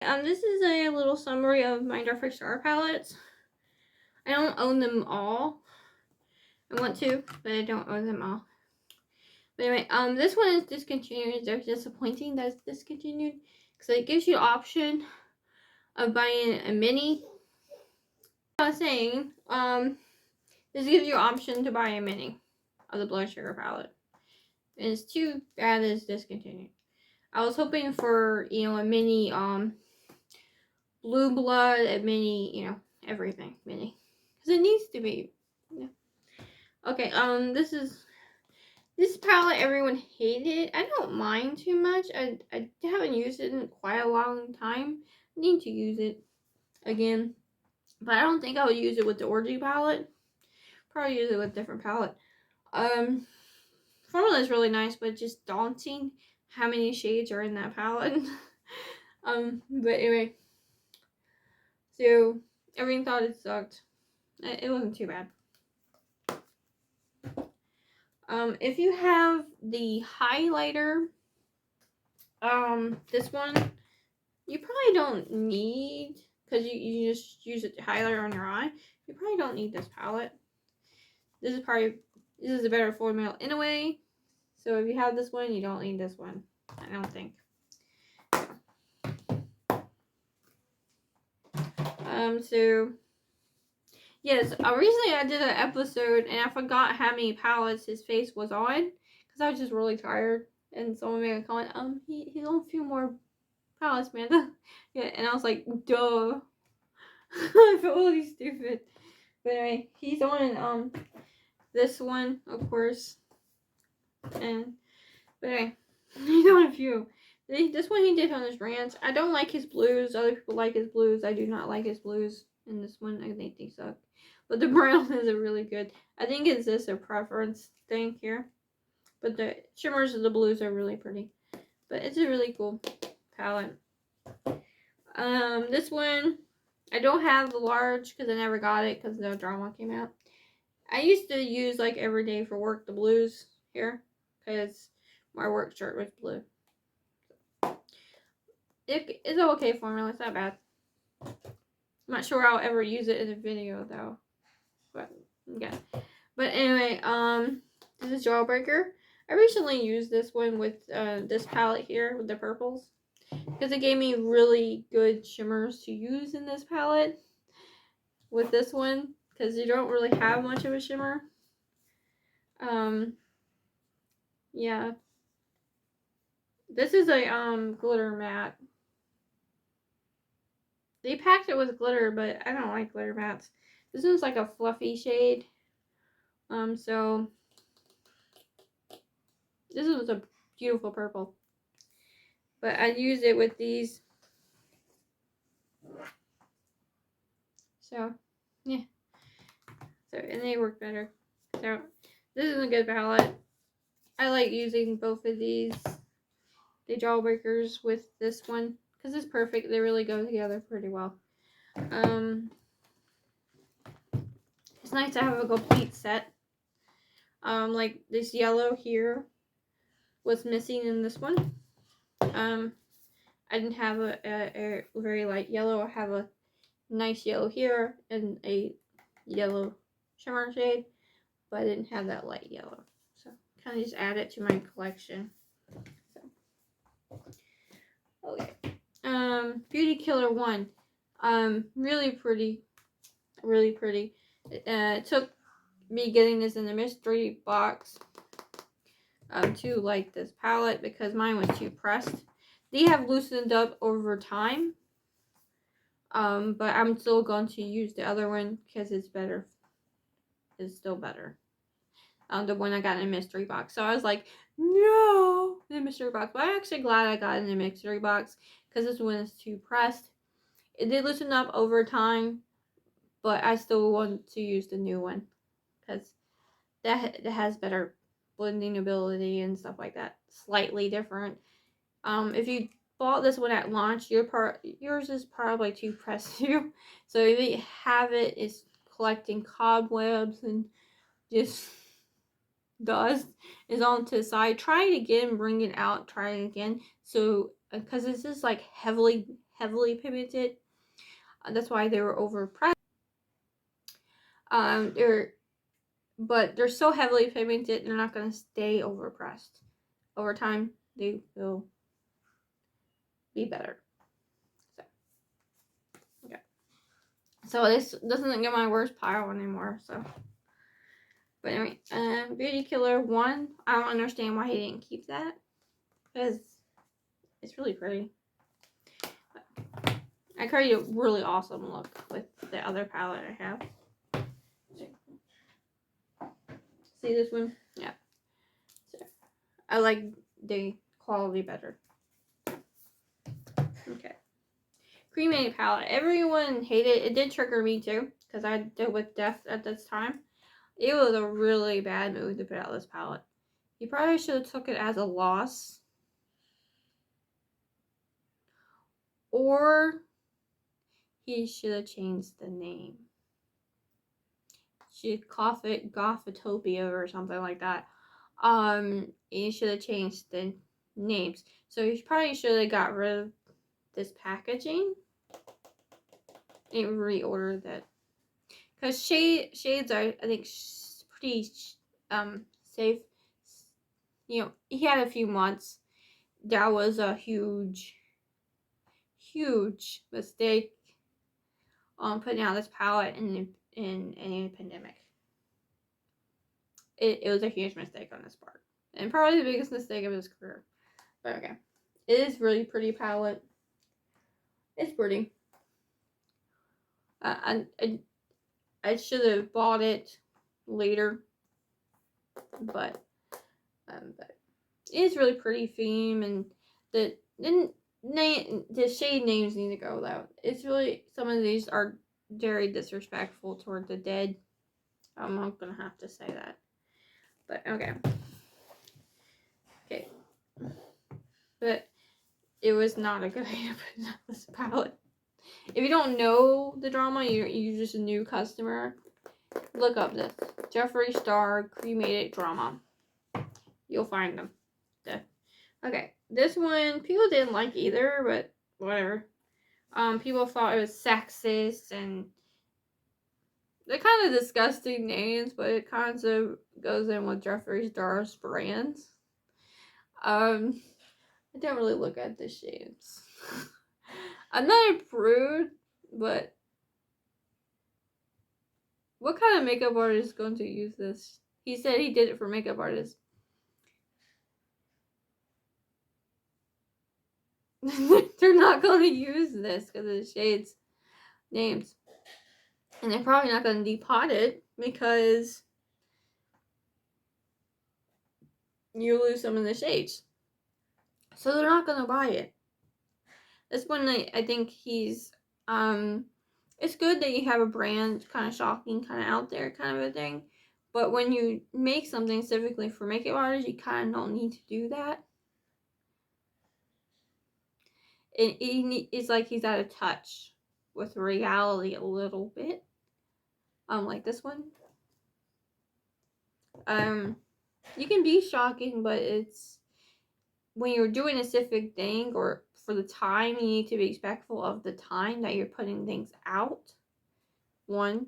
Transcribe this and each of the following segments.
This is a little summary of my Jeffree Star palettes. I don't own them all. I want to, but I don't own them all. But anyway, this one is discontinued. It's disappointing that it's discontinued because it gives you the option of buying a mini. I was saying, this gives you an option to buy a mini of the Blood Sugar palette. And it's too bad it's discontinued. I was hoping for, a mini, Blue Blood, a mini, everything mini. Because it needs to be. Yeah. Okay, this palette everyone hated. I don't mind too much. I haven't used it in quite a long time. I need to use it again. But I don't think I would use it with the Orgy palette. Probably use it with a different palette. Formula is really nice, but just daunting how many shades are in that palette. But anyway. So, everyone thought it sucked. It wasn't too bad. If you have the highlighter, this one, you probably don't need, because you just use it to highlight on your eye. You probably don't need this palette. This is a better formula anyway. So if you have this one, you don't need this one. I don't think. So yes, recently I did an episode and I forgot how many palettes his face was on because I was just really tired. And someone made a comment, he's on a few more palettes, man. Yeah, and I was like, duh. I felt really stupid. But anyway, he's on this one, of course. But anyway, he's on a few. This one he did on his rants. I don't like his blues. Other people like his blues. I do not like his blues. And this one, I think they suck. But the brown is a really good. I think it's just a preference thing here. But the shimmers of the blues are really pretty. But it's a really cool palette. This one, I don't have the large because I never got it because the drama came out. I used to use like every day for work the blues here because my work shirt was blue. It's an okay formula. It's not bad. I'm not sure I'll ever use it in a video though. But yeah. But anyway, this is Jawbreaker. I recently used this one with this palette here with the purples because it gave me really good shimmers to use in this palette with this one because you don't really have much of a shimmer. Yeah. This is a glitter matte. They packed it with glitter, but I don't like glitter mattes. This one's like a fluffy shade. So this was a beautiful purple. But I use it with these. So, yeah. So, and they work better. So, this is a good palette. I like using both of these. The Jawbreakers with this one. Because it's perfect. They really go together pretty well. It's nice to have a complete set. Like this yellow here was missing in this one. I didn't have a very light yellow. I have a nice yellow here and a yellow shimmer shade, but I didn't have that light yellow. So kind of just add it to my collection. So, okay. Beauty Killer 1. Really pretty. Really pretty. It took me getting this in the mystery box to like this palette because mine was too pressed. They have loosened up over time. But I'm still going to use the other one because it's better. It's still better. The one I got in a mystery box. So I was like, no, the mystery box. But I'm actually glad I got in the mystery box because this one is too pressed. It did loosen up over time, but I still want to use the new one because that has better blending ability and stuff like that. Slightly different. If you bought this one at launch, yours is probably too pressed too. So if you have it, it's collecting cobwebs and just dust is on to the side. Try it again, bring it out, try it again. So because this is like heavily heavily pigmented. That's why they were overpressed. They're so heavily pigmented, they're not going to stay overpressed. Over time, they will be better. So, okay. So this doesn't get my worst pile anymore. So, but anyway, Beauty Killer 1. I don't understand why he didn't keep that, because it's really pretty. I created a really awesome look with the other palette I have. See this one? Yeah. So, I like the quality better. Okay. Cremated palette. Everyone hated it. It did trigger me too, because I dealt with death at this time. It was a really bad move to put out this palette. You probably should have took it as a loss. Or he should have changed the name. Should cough it Gothotopia or something like that. He should have changed the names. So he probably should have got rid of this packaging and reordered it. Because shades are, I think, pretty safe. You know, he had a few months. That was a huge mistake on putting out this palette in a pandemic. It was a huge mistake on his part. And probably the biggest mistake of his career. But okay. It is really pretty palette. It's pretty. I should have bought it later. But it's really pretty theme, and the shade names need to go though. It's really, some of these are very disrespectful toward the dead. I'm not gonna have to say that. But okay. But it was not a good idea to put out this palette. If you don't know the drama, you're just a new customer, look up this Jeffree Star cremated drama. You'll find them. Okay, this one people didn't like either, but whatever. People thought it was sexist, and they're kind of disgusting names, but it kind of goes in with Jeffree Star's brands. I don't really look at the shades. I'm not a prude, but what kind of makeup artist is going to use this? He said he did it for makeup artists. They're not going to use this because of the shades names. And they're probably not going to depot it because you lose some of the shades. So they're not going to buy it. This one, I think he's, it's good that you have a brand, kind of shocking, kind of out there kind of a thing. But when you make something specifically for makeup artists, you kind of don't need to do that. It's like he's out of touch with reality a little bit. Like this one. You can be shocking, but it's when you're doing a specific thing, or for the time, you need to be respectful of the time that you're putting things out. One,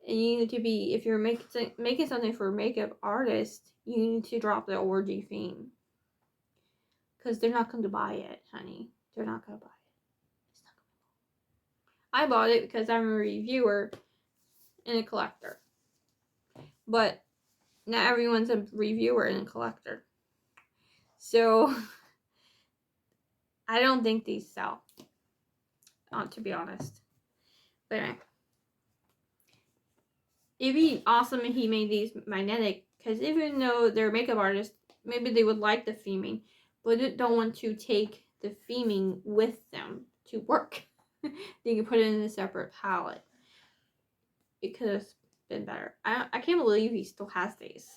and you need to be, if you're making something for a makeup artist, you need to drop the orgy theme, because they're not going to buy it, honey. They're not going to buy it. It's not going to buy it. I bought it because I'm a reviewer and a collector, but not everyone's a reviewer and a collector. So I don't think these sell, to be honest. But anyway, it'd be awesome if he made these magnetic, because even though they're makeup artists, maybe they would like the theming, but they don't want to take the theming with them to work. They can put it in a separate palette. It could have been better. I can't believe he still has these.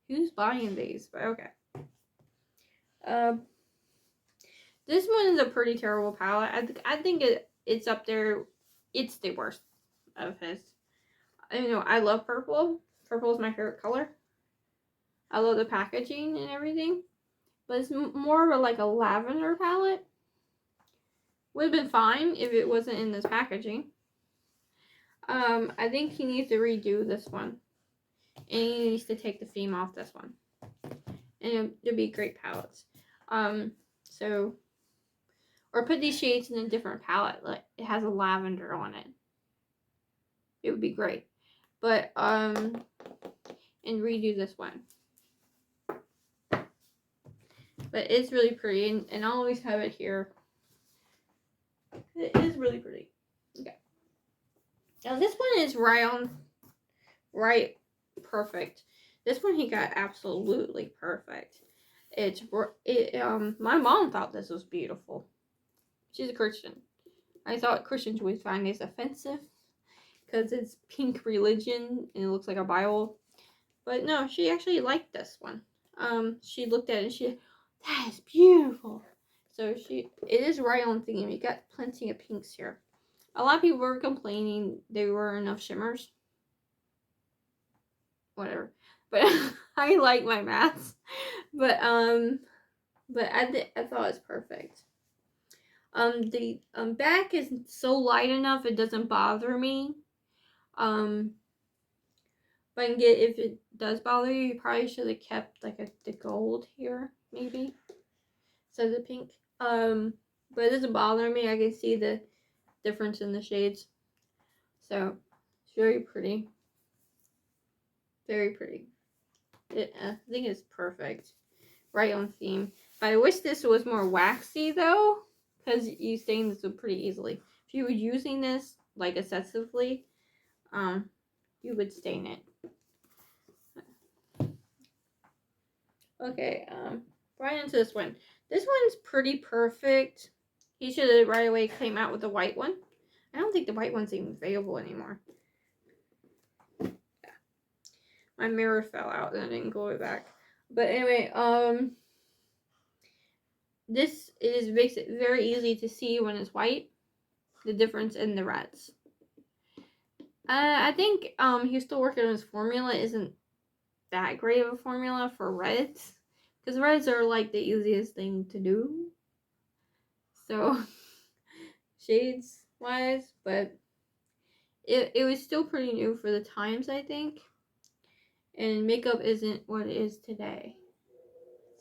Who's buying these? But okay. This one is a pretty terrible palette. I think it's up there. It's the worst of his. I love purple. Purple is my favorite color. I love the packaging and everything. But it's more of like a lavender palette. would have been fine if it wasn't in this packaging. I think he needs to redo this one. And he needs to take the theme off this one. And it'll be great palettes. So, or put these shades in a different palette. Like, it has a lavender on it. It would be great. But, and redo this one. But it's really pretty. And I'll always have it here. It is really pretty. Okay. Now this one is right perfect. This one he got absolutely perfect. My mom thought this was beautiful. She's a Christian. I thought Christians would find this offensive because it's pink religion and it looks like a Bible. But no, she actually liked this one. She looked at it and she, that is beautiful. So it is right on theme. You got plenty of pinks here. A lot of people were complaining there weren't enough shimmers. Whatever. But I like my mattes. But I thought it's perfect. The back is so light enough it doesn't bother me. If it does bother you, you probably should have kept like the gold here, maybe. Instead of the pink. But it doesn't bother me. I can see the difference in the shades. So it's very pretty. Very pretty. I think it's perfect. Right on theme. But I wish this was more waxy though, because you stain this would pretty easily. If you were using this like excessively, you would stain it. Okay, right into this one. This one's pretty perfect. He should have right away came out with the white one. I don't think the white one's even available anymore. Yeah. My mirror fell out and I didn't glue it back. But anyway, this makes it very easy to see when it's white, the difference in the reds. I think he's still working on his formula. Isn't that great of a formula for reds, because reds are like the easiest thing to do. So shades wise, but it was still pretty new for the times, I think. And makeup isn't what it is today.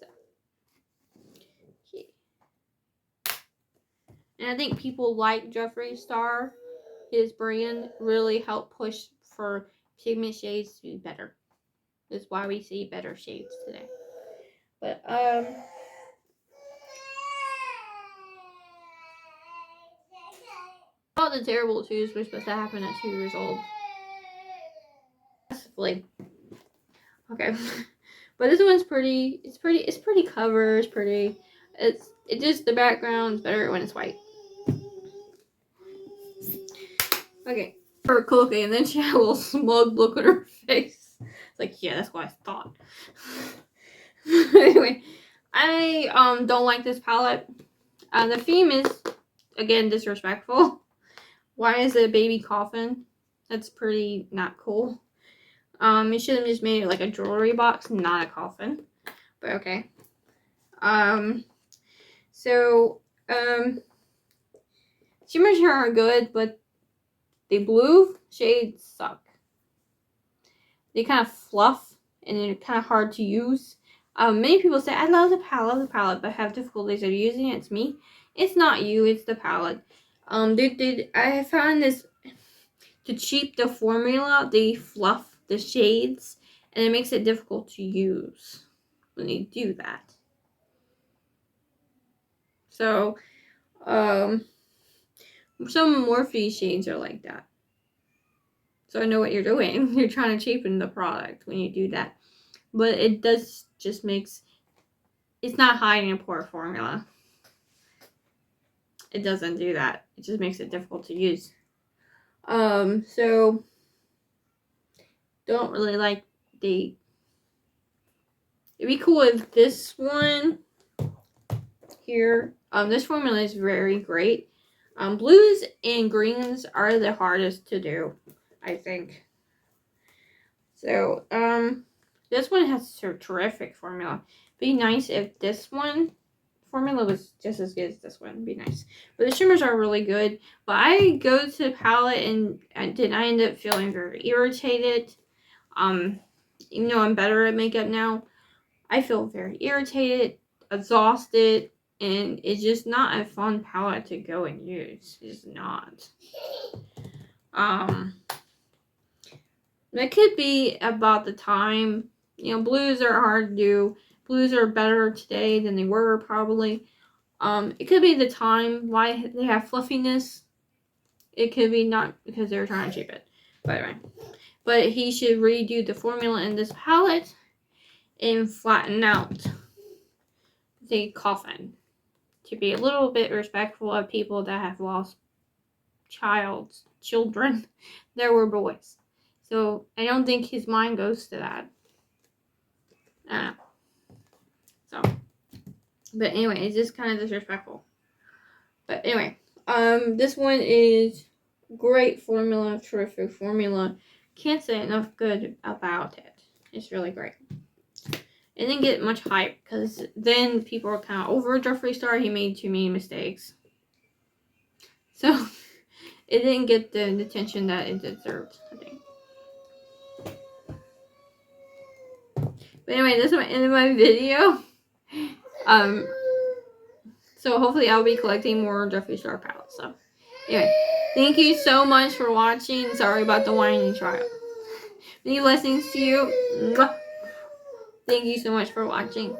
So, okay. And I think people like Jeffree Star. His brand really helped push for pigment shades to be better. That's why we see better shades today. But all the terrible twos were supposed to happen at 2 years old. Okay. But this one's pretty. It's pretty cover. It's pretty. It just, the background's better when it's white. Okay. Okay, and then she had a little smug look on her face. It's like, yeah, that's what I thought. Anyway, I don't like this palette. The theme is, again, disrespectful. Why is it a baby coffin? That's pretty not cool. You should have just made it like a jewelry box, not a coffin. But okay. Shimmers here are good, but the blue shades suck. They kind of fluff, and they're kind of hard to use. Many people say, I love the palette, but have difficulties of using it. It's me. It's not you, it's the palette. I found this, to cheat the formula, they fluff the shades, and it makes it difficult to use when you do that. So, some Morphe shades are like that. So I know what you're doing. You're trying to cheapen the product when you do that. But it does just makes, it's not hiding a poor formula. It doesn't do that. It just makes it difficult to use. So don't really like it'd be cool if this one here, this formula is very great. Blues and greens are the hardest to do, I think. So, this one has a terrific formula. Be nice if this one formula was just as good as this one. It'd be nice. But the shimmers are really good. But I go to the palette and I end up feeling very irritated. Even though I'm better at makeup now, I feel very irritated, exhausted, and it's just not a fun palette to go and use. It's not. That could be about the time. Blues are hard to do. Blues are better today than they were probably. It could be the time why they have fluffiness. It could be not because they were trying to shape it. But anyway. But he should redo the formula in this palette and flatten out the coffin to be a little bit respectful of people that have lost children that were boys. So I don't think his mind goes to that. I don't know. So, but anyway, it's just kind of disrespectful. But anyway, this one is great formula, terrific formula. Can't say enough good about it. It's really great. It didn't get much hype because then people were kind of over Jeffree Star. He made too many mistakes. So it didn't get the attention that it deserved, I think. But anyway, this is the end of my video. So hopefully I'll be collecting more Jeffree Star palettes. So anyway, thank you so much for watching. Sorry about the whining child. Many blessings to you. Thank you so much for watching.